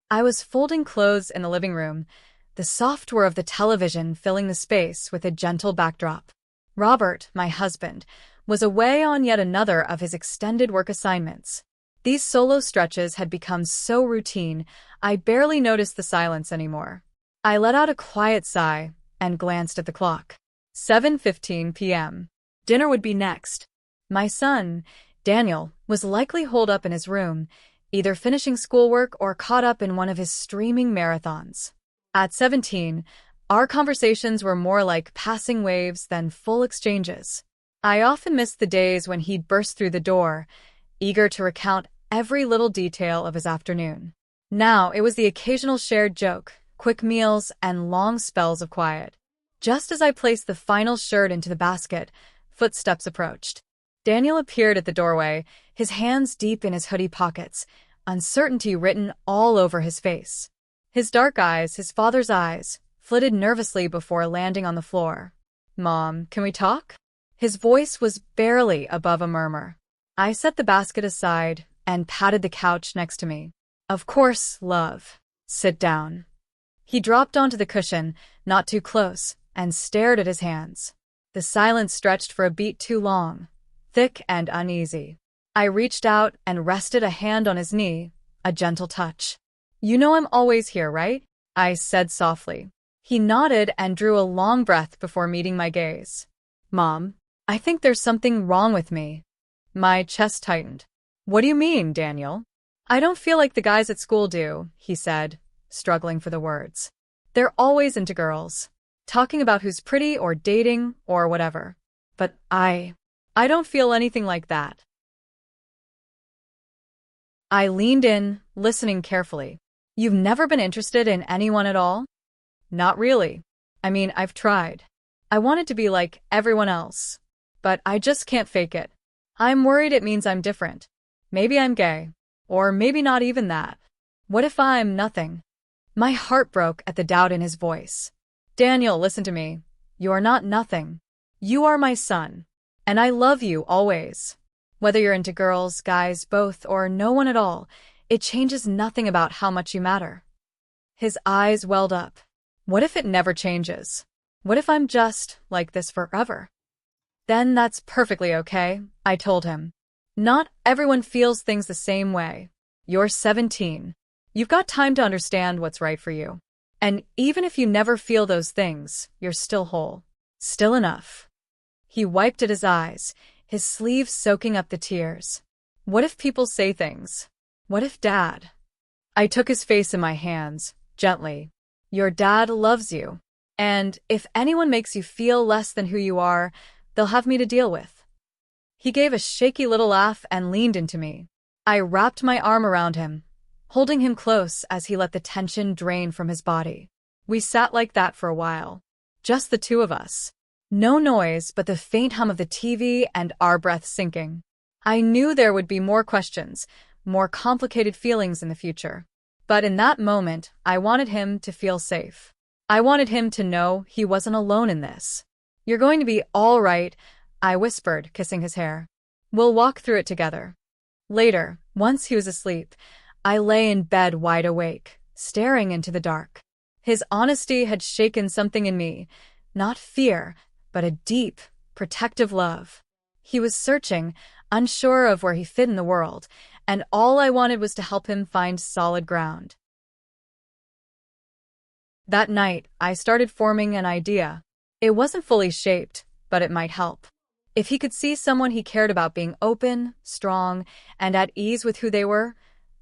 I was folding clothes in the living room, the soft whir of the television filling the space with a gentle backdrop. Robert, my husband, was away on yet another of his extended work assignments. These solo stretches had become so routine, I barely noticed the silence anymore. I let out a quiet sigh and glanced at the clock. 7:15 p.m. Dinner would be next. My son, Daniel, was likely holed up in his room, either finishing schoolwork or caught up in one of his streaming marathons. At 17, our conversations were more like passing waves than full exchanges. I often missed the days when he'd burst through the door, eager to recount every little detail of his afternoon. Now it was the occasional shared joke, quick meals, and long spells of quiet. Just as I placed the final shirt into the basket, footsteps approached. Daniel appeared at the doorway, his hands deep in his hoodie pockets, uncertainty written all over his face. His dark eyes, his father's eyes, flitted nervously before landing on the floor. "Mom, can we talk?" His voice was barely above a murmur. I set the basket aside and patted the couch next to me. "Of course, love. Sit down." He dropped onto the cushion, not too close, and stared at his hands. The silence stretched for a beat too long, thick and uneasy. I reached out and rested a hand on his knee, a gentle touch. "You know I'm always here, right?" I said softly. He nodded and drew a long breath before meeting my gaze. "Mom, I think there's something wrong with me." My chest tightened. "What do you mean, Daniel?" "I don't feel like the guys at school do," he said, struggling for the words. "They're always into girls, talking about who's pretty or dating or whatever. But I don't feel anything like that." I leaned in, listening carefully. "You've never been interested in anyone at all?" "Not really. I mean, I've tried. I wanted to be like everyone else. But I just can't fake it. I'm worried it means I'm different. Maybe I'm gay. Or maybe not even that. What if I'm nothing?" My heart broke at the doubt in his voice. "Daniel, listen to me. You are not nothing. You are my son. And I love you always. Whether you're into girls, guys, both, or no one at all, it changes nothing about how much you matter." His eyes welled up. "What if it never changes? What if I'm just like this forever?" "Then that's perfectly okay," I told him. "Not everyone feels things the same way. You're 17. You've got time to understand what's right for you. And even if you never feel those things, you're still whole. Still enough." He wiped at his eyes, his sleeve soaking up the tears. "What if people say things? What if Dad?" I took his face in my hands, gently. "Your dad loves you. And if anyone makes you feel less than who you are, they'll have me to deal with." He gave a shaky little laugh and leaned into me. I wrapped my arm around him, holding him close as he let the tension drain from his body. We sat like that for a while. Just the two of us. No noise but the faint hum of the TV and our breaths sinking. I knew there would be more questions, more complicated feelings in the future. But in that moment, I wanted him to feel safe. I wanted him to know he wasn't alone in this. "You're going to be all right," I whispered, kissing his hair. "We'll walk through it together." Later, once he was asleep, I lay in bed wide awake, staring into the dark. His honesty had shaken something in me, not fear, but a deep, protective love. He was searching, unsure of where he fit in the world, and all I wanted was to help him find solid ground. That night, I started forming an idea. It wasn't fully shaped, but it might help. If he could see someone he cared about being open, strong, and at ease with who they were,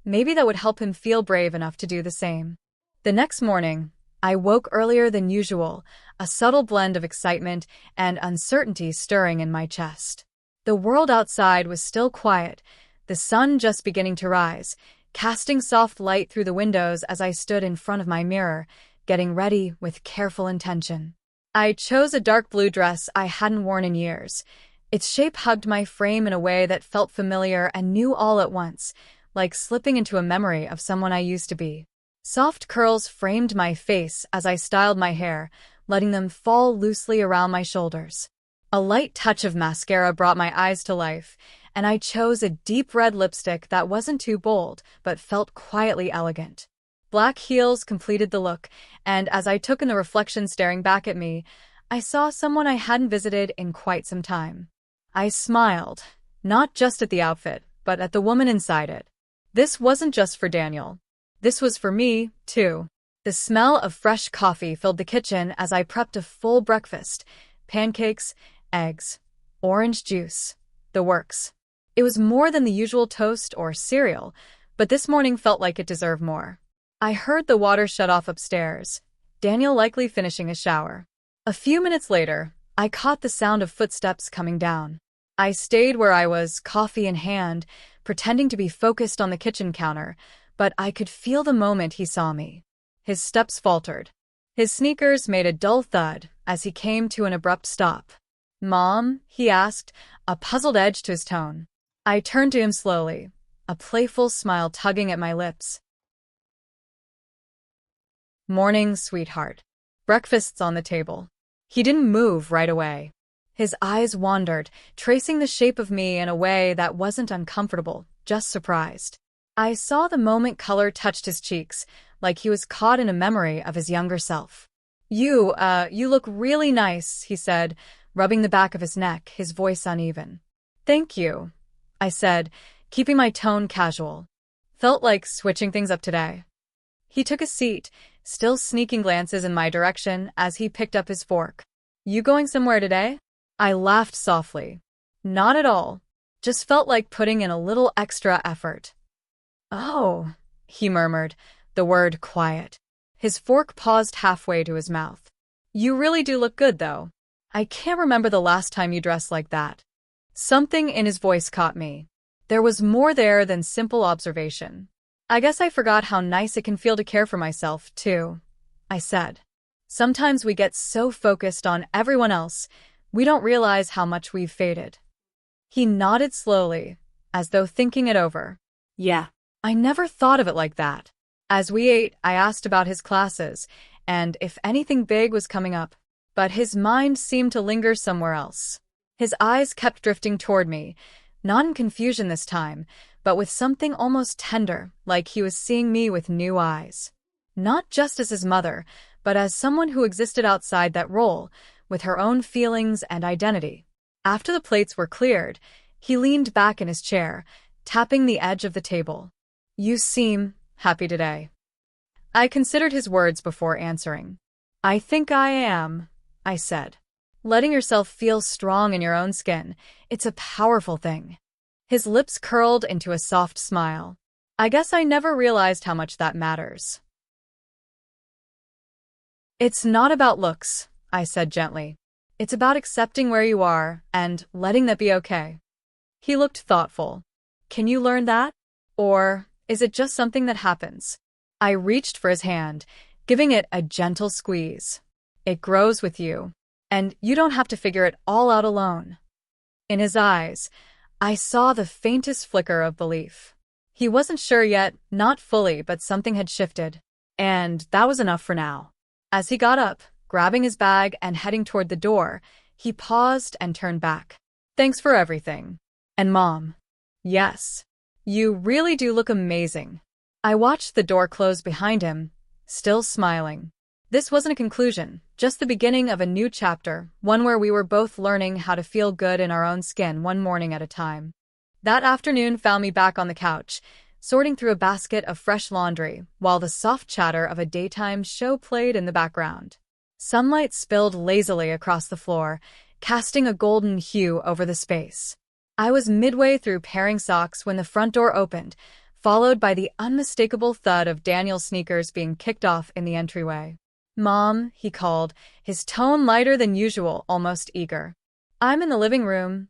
maybe that would help him feel brave enough to do the same. The next morning, I woke earlier than usual, a subtle blend of excitement and uncertainty stirring in my chest. The world outside was still quiet, the sun just beginning to rise, casting soft light through the windows as I stood in front of my mirror, getting ready with careful intention. I chose a dark blue dress I hadn't worn in years. Its shape hugged my frame in a way that felt familiar and new all at once, like slipping into a memory of someone I used to be. Soft curls framed my face as I styled my hair, letting them fall loosely around my shoulders. A light touch of mascara brought my eyes to life, and I chose a deep red lipstick that wasn't too bold but felt quietly elegant. Black heels completed the look, and as I took in the reflection staring back at me, I saw someone I hadn't visited in quite some time. I smiled, not just at the outfit, but at the woman inside it. This wasn't just for Daniel. This was for me, too. The smell of fresh coffee filled the kitchen as I prepped a full breakfast: pancakes, eggs, orange juice, the works. It was more than the usual toast or cereal, but this morning felt like it deserved more. I heard the water shut off upstairs, Daniel likely finishing a shower. A few minutes later, I caught the sound of footsteps coming down. I stayed where I was, coffee in hand, pretending to be focused on the kitchen counter, but I could feel the moment he saw me. His steps faltered. His sneakers made a dull thud as he came to an abrupt stop. "Mom?" he asked, a puzzled edge to his tone. I turned to him slowly, a playful smile tugging at my lips. "Morning, sweetheart." Breakfast's on the table. He didn't move right away. His eyes wandered, tracing the shape of me in a way that wasn't uncomfortable, just surprised. I saw the moment color touched his cheeks, like he was caught in a memory of his younger self. You look really nice," he said, rubbing the back of his neck, his voice uneven. "Thank you," I said, keeping my tone casual. Felt like switching things up today. He took a seat, still sneaking glances in my direction as he picked up his fork. "You going somewhere today?" I laughed softly. "Not at all. Just felt like putting in a little extra effort." "Oh," he murmured, the word quiet. His fork paused halfway to his mouth. "You really do look good, though. I can't remember the last time you dressed like that." Something in his voice caught me. There was more there than simple observation. "I guess I forgot how nice it can feel to care for myself, too," I said. "Sometimes we get so focused on everyone else, we don't realize how much we've faded." He nodded slowly, as though thinking it over. "Yeah, I never thought of it like that." As we ate, I asked about his classes, and if anything big was coming up, but his mind seemed to linger somewhere else. His eyes kept drifting toward me, not in confusion this time, but with something almost tender, like he was seeing me with new eyes. Not just as his mother, but as someone who existed outside that role, with her own feelings and identity. After the plates were cleared, he leaned back in his chair, tapping the edge of the table. "You seem happy today." I considered his words before answering. "I think I am," I said. "Letting yourself feel strong in your own skin, it's a powerful thing." His lips curled into a soft smile. "I guess I never realized how much that matters." "It's not about looks," I said gently. "It's about accepting where you are and letting that be okay." He looked thoughtful. "Can you learn that? Or is it just something that happens?" I reached for his hand, giving it a gentle squeeze. "It grows with you, and you don't have to figure it all out alone." In his eyes, I saw the faintest flicker of belief. He wasn't sure yet, not fully, but something had shifted. And that was enough for now. As he got up, grabbing his bag and heading toward the door, he paused and turned back. "Thanks for everything. And Mom." "Yes. You really do look amazing." I watched the door close behind him, still smiling. This wasn't a conclusion, just the beginning of a new chapter, one where we were both learning how to feel good in our own skin one morning at a time. That afternoon found me back on the couch, sorting through a basket of fresh laundry, while the soft chatter of a daytime show played in the background. Sunlight spilled lazily across the floor, casting a golden hue over the space. I was midway through pairing socks when the front door opened, followed by the unmistakable thud of Daniel's sneakers being kicked off in the entryway. "Mom," he called, his tone lighter than usual, almost eager. "I'm in the living room,"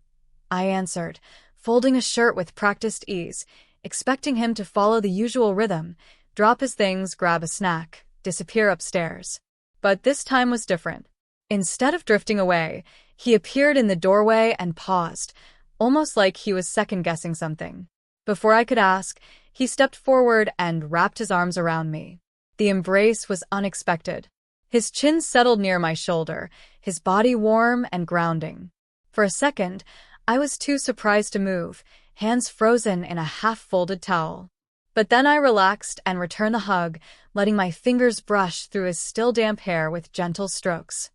I answered, folding a shirt with practiced ease, expecting him to follow the usual rhythm, drop his things, grab a snack, disappear upstairs. But this time was different. Instead of drifting away, he appeared in the doorway and paused, almost like he was second-guessing something. Before I could ask, he stepped forward and wrapped his arms around me. The embrace was unexpected. His chin settled near my shoulder, his body warm and grounding. For a second, I was too surprised to move, hands frozen in a half-folded towel. But then I relaxed and returned the hug, letting my fingers brush through his still damp hair with gentle strokes.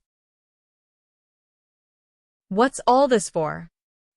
"What's all this for?"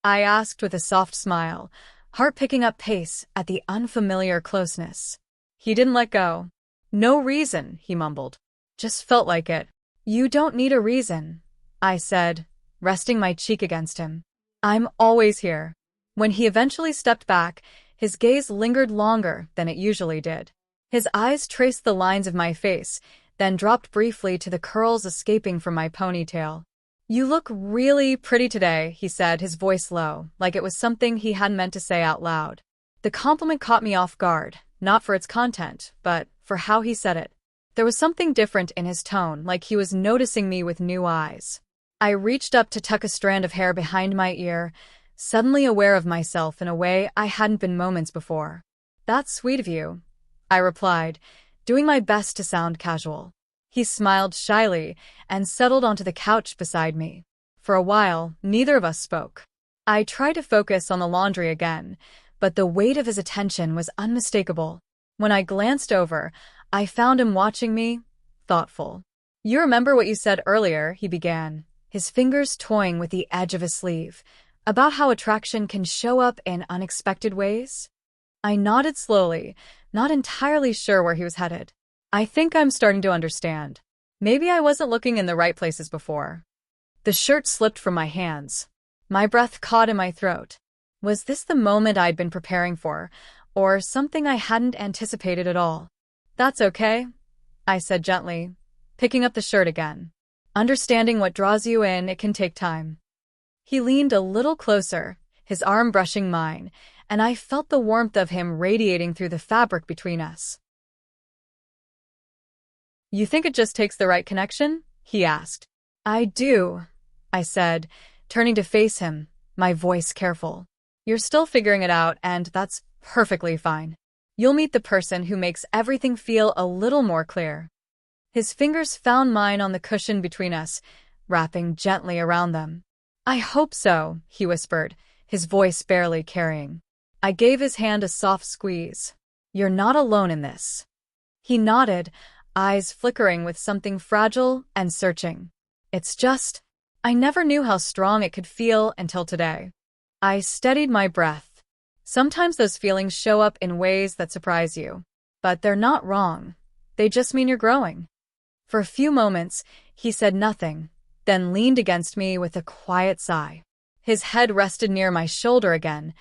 I asked with a soft smile, heart picking up pace at the unfamiliar closeness. He didn't let go. "No reason," he mumbled. "Just felt like it." "You don't need a reason," I said, resting my cheek against him. "I'm always here." When he eventually stepped back, his gaze lingered longer than it usually did. His eyes traced the lines of my face, then dropped briefly to the curls escaping from my ponytail. "You look really pretty today," he said, his voice low, like it was something he hadn't meant to say out loud. The compliment caught me off guard, not for its content, but for how he said it. There was something different in his tone, like he was noticing me with new eyes. I reached up to tuck a strand of hair behind my ear, suddenly aware of myself in a way I hadn't been moments before. "That's sweet of you," I replied, doing my best to sound casual. He smiled shyly and settled onto the couch beside me. For a while, neither of us spoke. I tried to focus on the laundry again, but the weight of his attention was unmistakable. When I glanced over, I found him watching me, thoughtful. "You remember what you said earlier," he began, his fingers toying with the edge of his sleeve, "about how attraction can show up in unexpected ways?" I nodded slowly, not entirely sure where he was headed. "I think I'm starting to understand. Maybe I wasn't looking in the right places before." The shirt slipped from my hands. My breath caught in my throat. Was this the moment I'd been preparing for, or something I hadn't anticipated at all? "That's okay," I said gently, picking up the shirt again. "Understanding what draws you in, it can take time." He leaned a little closer, his arm brushing mine, and I felt the warmth of him radiating through the fabric between us. "You think it just takes the right connection?" he asked. "I do," I said, turning to face him, my voice careful. "You're still figuring it out, and that's perfectly fine. You'll meet the person who makes everything feel a little more clear." His fingers found mine on the cushion between us, wrapping gently around them. "I hope so," he whispered, his voice barely carrying. I gave his hand a soft squeeze. "You're not alone in this." He nodded, eyes flickering with something fragile and searching. "It's just, I never knew how strong it could feel until today." I steadied my breath. Sometimes those feelings show up in ways that surprise you. But they're not wrong. They just mean you're growing. For a few moments, he said nothing, then leaned against me with a quiet sigh. His head rested near my shoulder again,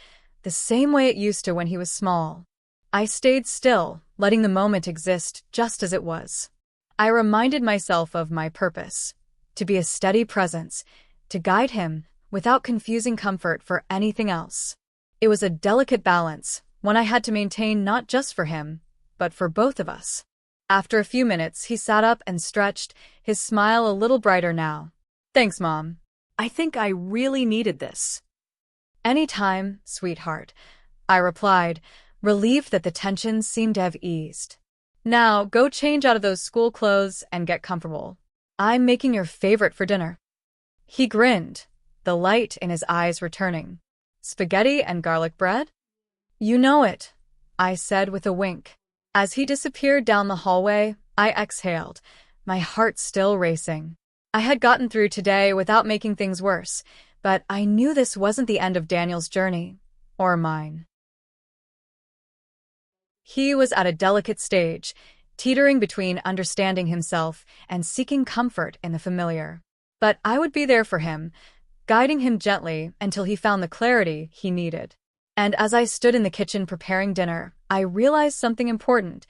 the same way it used to when he was small. I stayed still, letting the moment exist just as it was. I reminded myself of my purpose, to be a steady presence, to guide him without confusing comfort for anything else. It was a delicate balance, one I had to maintain not just for him, but for both of us. After a few minutes, he sat up and stretched, his smile a little brighter now. "Thanks, Mom. I think I really needed this." "Anytime, sweetheart," I replied, relieved that the tension seemed to have eased. "Now, go change out of those school clothes and get comfortable. I'm making your favorite for dinner." He grinned, the light in his eyes returning. "Spaghetti and garlic bread?" "You know it," I said with a wink. As he disappeared down the hallway, I exhaled, my heart still racing. I had gotten through today without making things worse, but I knew this wasn't the end of Daniel's journey, or mine. He was at a delicate stage, teetering between understanding himself and seeking comfort in the familiar. But I would be there for him, guiding him gently until he found the clarity he needed. And as I stood in the kitchen preparing dinner, I realized something important.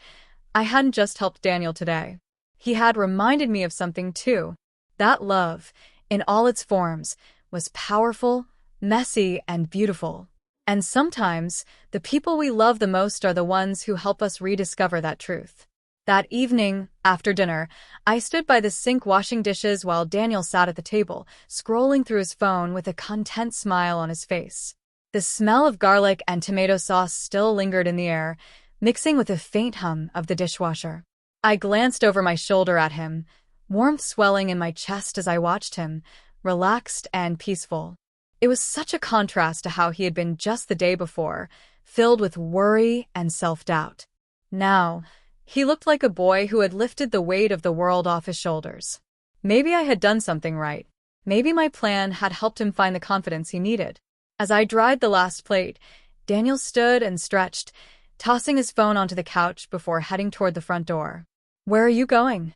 I hadn't just helped Daniel today. He had reminded me of something too. That love, in all its forms, was powerful, messy, and beautiful. And sometimes, the people we love the most are the ones who help us rediscover that truth. That evening, after dinner, I stood by the sink washing dishes while Daniel sat at the table, scrolling through his phone with a content smile on his face. The smell of garlic and tomato sauce still lingered in the air, mixing with a faint hum of the dishwasher. I glanced over my shoulder at him, warmth swelling in my chest as I watched him, relaxed and peaceful. It was such a contrast to how he had been just the day before, filled with worry and self-doubt. Now, he looked like a boy who had lifted the weight of the world off his shoulders. Maybe I had done something right. Maybe my plan had helped him find the confidence he needed. As I dried the last plate, Daniel stood and stretched, tossing his phone onto the couch before heading toward the front door. "Where are you going?"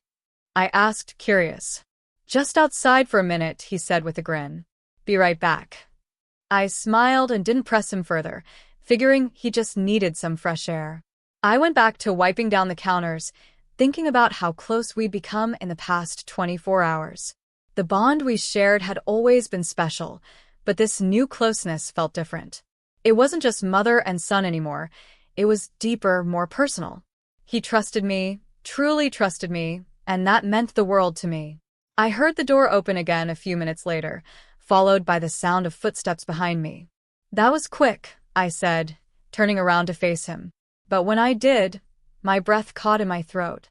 I asked, curious. "Just outside for a minute," he said with a grin. "Be right back." I smiled and didn't press him further, figuring he just needed some fresh air. I went back to wiping down the counters, thinking about how close we'd become in the past 24 hours. The bond we shared had always been special, but this new closeness felt different. It wasn't just mother and son anymore. It was deeper, more personal. He trusted me, truly trusted me, and that meant the world to me. I heard the door open again a few minutes later, followed by the sound of footsteps behind me. "That was quick," I said, turning around to face him. But when I did, my breath caught in my throat.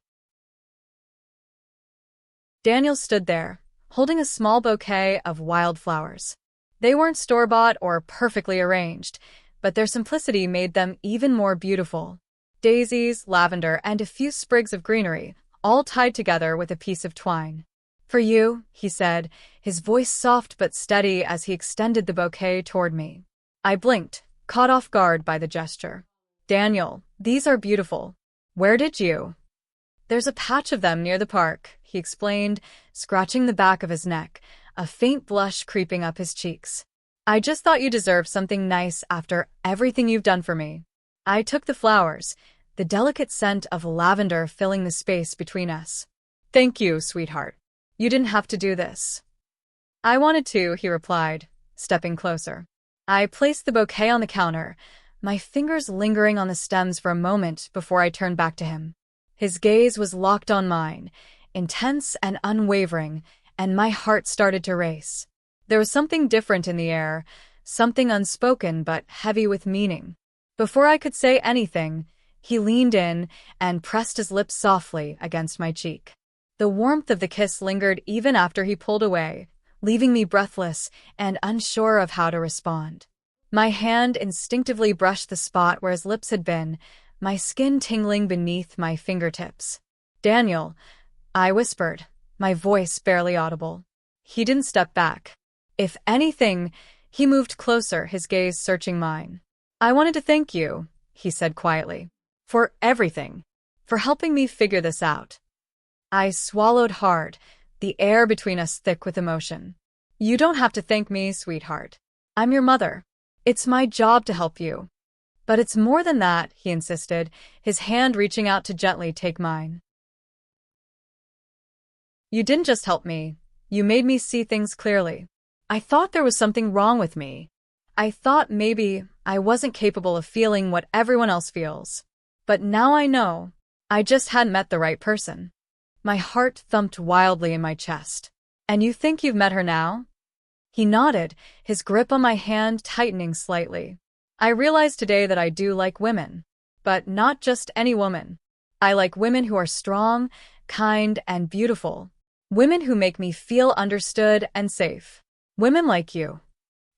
Daniel stood there, holding a small bouquet of wildflowers. They weren't store-bought or perfectly arranged, but their simplicity made them even more beautiful. Daisies, lavender, and a few sprigs of greenery, all tied together with a piece of twine. "For you," he said, his voice soft but steady as he extended the bouquet toward me. I blinked, caught off guard by the gesture. "Daniel, these are beautiful. Where did you?" "There's a patch of them near the park," he explained, scratching the back of his neck, a faint blush creeping up his cheeks. "I just thought you deserved something nice after everything you've done for me." I took the flowers, the delicate scent of lavender filling the space between us. "Thank you, sweetheart. You didn't have to do this." "I wanted to," he replied, stepping closer. I placed the bouquet on the counter, my fingers lingering on the stems for a moment before I turned back to him. His gaze was locked on mine, intense and unwavering, and my heart started to race. There was something different in the air, something unspoken but heavy with meaning. Before I could say anything, he leaned in and pressed his lips softly against my cheek. The warmth of the kiss lingered even after he pulled away, leaving me breathless and unsure of how to respond. My hand instinctively brushed the spot where his lips had been, my skin tingling beneath my fingertips. "Daniel," I whispered, my voice barely audible. He didn't step back. If anything, he moved closer, his gaze searching mine. "I wanted to thank you," he said quietly, "for everything, for helping me figure this out." I swallowed hard, the air between us thick with emotion. "You don't have to thank me, sweetheart. I'm your mother. It's my job to help you." "But it's more than that," he insisted, his hand reaching out to gently take mine. "You didn't just help me. You made me see things clearly. I thought there was something wrong with me. I thought maybe I wasn't capable of feeling what everyone else feels. But now I know. I just hadn't met the right person." My heart thumped wildly in my chest. "And you think you've met her now?" He nodded, his grip on my hand tightening slightly. "I realize today that I do like women. But not just any woman. I like women who are strong, kind, and beautiful. Women who make me feel understood and safe. Women like you."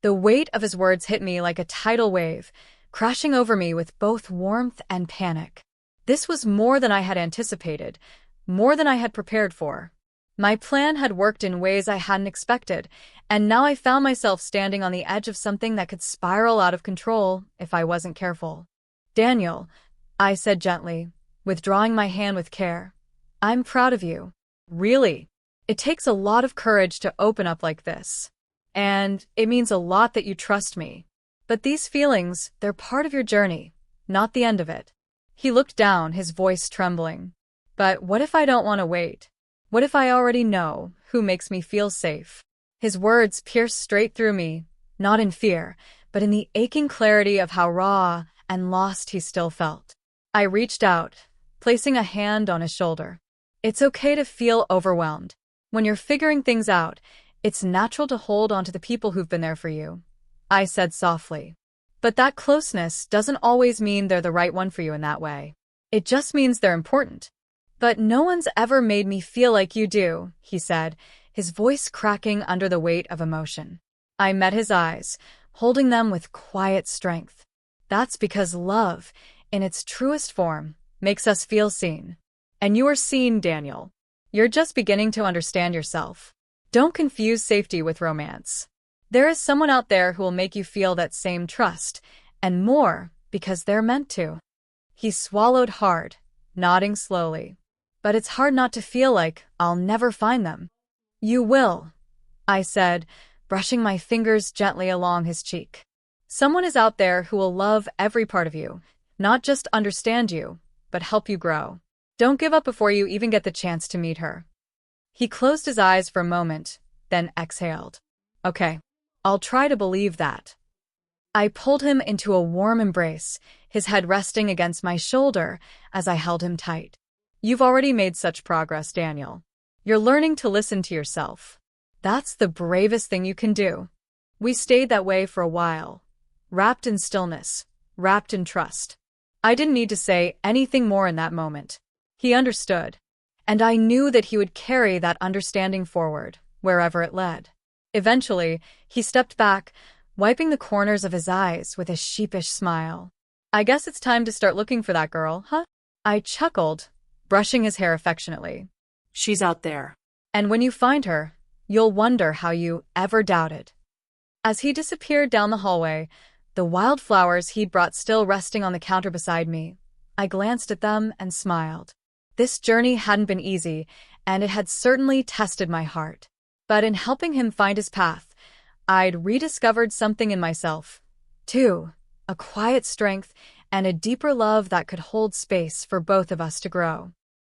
The weight of his words hit me like a tidal wave, crashing over me with both warmth and panic. This was more than I had anticipated, more than I had prepared for. My plan had worked in ways I hadn't expected, and now I found myself standing on the edge of something that could spiral out of control if I wasn't careful. "Daniel," I said gently, withdrawing my hand with care, "I'm proud of you. Really. It takes a lot of courage to open up like this. And it means a lot that you trust me. But these feelings, they're part of your journey, not the end of it." He looked down, his voice trembling. "But what if I don't want to wait? What if I already know who makes me feel safe?" His words pierced straight through me, not in fear, but in the aching clarity of how raw and lost he still felt. I reached out, placing a hand on his shoulder. "It's okay to feel overwhelmed. When you're figuring things out, it's natural to hold on to the people who've been there for you," I said softly. "But that closeness doesn't always mean they're the right one for you in that way. It just means they're important." "But no one's ever made me feel like you do," he said, his voice cracking under the weight of emotion. I met his eyes, holding them with quiet strength. That's because love, in its truest form, makes us feel seen. And you are seen, Daniel. You're just beginning to understand yourself. Don't confuse safety with romance. There is someone out there who will make you feel that same trust, and more, because they're meant to. He swallowed hard, nodding slowly. But it's hard not to feel like I'll never find them. You will, I said, brushing my fingers gently along his cheek. Someone is out there who will love every part of you, not just understand you, but help you grow. Don't give up before you even get the chance to meet her. He closed his eyes for a moment, then exhaled. Okay, I'll try to believe that. I pulled him into a warm embrace, his head resting against my shoulder as I held him tight. You've already made such progress, Daniel. You're learning to listen to yourself. That's the bravest thing you can do. We stayed that way for a while, wrapped in stillness, wrapped in trust. I didn't need to say anything more in that moment. He understood, and I knew that he would carry that understanding forward, wherever it led. Eventually, he stepped back, wiping the corners of his eyes with a sheepish smile. I guess it's time to start looking for that girl, huh? I chuckled, brushing his hair affectionately. She's out there. And when you find her, you'll wonder how you ever doubted. As he disappeared down the hallway, the wildflowers he'd brought still resting on the counter beside me, I glanced at them and smiled. This journey hadn't been easy, and it had certainly tested my heart. But in helping him find his path, I'd rediscovered something in myself, too, a quiet strength and a deeper love that could hold space for both of us to grow.